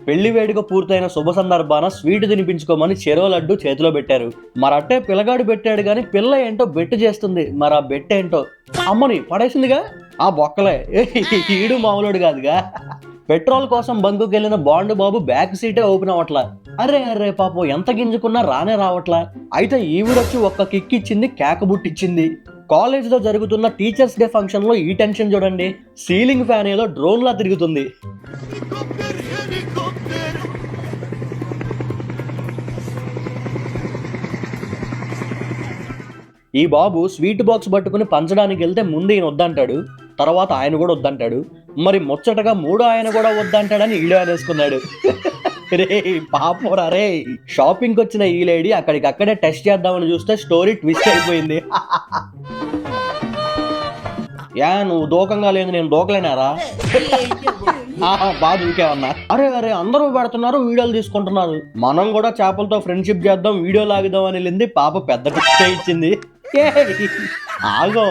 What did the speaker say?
పెళ్లి వేడుక పూర్తయిన శుభ సందర్భాన స్వీట్ తినిపించుకోమని చెరో లడ్డు చేతిలో పెట్టారు. మరట్టే పిల్లగాడు పెట్టాడు గాని పిల్ల ఏంటో బెట్టు చేస్తుంది. మరి ఆ బెట్ ఏంటో అమ్మని పడేసిందిగా ఆ బొక్కలే. ఈడు మామూలుడు కాదుగా. పెట్రోల్ కోసం బంకుకి వెళ్ళిన బాండు బాబు బ్యాక్ సీటే ఓపెన్ అవ్వట్లా. అరే పాపం ఎంత గింజుకున్నా రానే రావట్లా. అయితే ఈవిడొచ్చి ఒక్క కిక్ ఇచ్చింది, కేకబుట్టిచ్చింది. కాలేజీలో జరుగుతున్న టీచర్స్ డే ఫంక్షన్ లో ఈ టెన్షన్ చూడండి. సీలింగ్ ఫ్యాన్ ఏదో డ్రోన్ లా తిరుగుతుంది. ఈ బాబు స్వీట్ బాక్స్ పట్టుకుని పంచడానికి వెళ్తే ముందు ఈయన వద్దంటాడు, తర్వాత ఆయన కూడా వద్దంటాడు. మరి ముచ్చటగా మూడో ఆయన కూడా వద్దంటాడని ఈడు అనేసుకున్నాడు. రే పాపం రే. షాపింగ్కి వచ్చిన ఈ లేడీ అక్కడికక్కడే టెస్ట్ చేద్దామని చూస్తే స్టోరీ ట్విస్ట్ అయిపోయింది. నువ్వు దూకంగా లేదు, నేను దూకలేనారా? బాగా దూకేమన్నా. అరే అందరూ పెడుతున్నారు, వీడియోలు తీసుకుంటున్నారు, మనం కూడా చేపలతో ఫ్రెండ్షిప్ చేద్దాం, వీడియో లాగుదాం అని వెళ్ళింది. పాప పెద్ద పిచ్చ ఇచ్చింది. ఆగో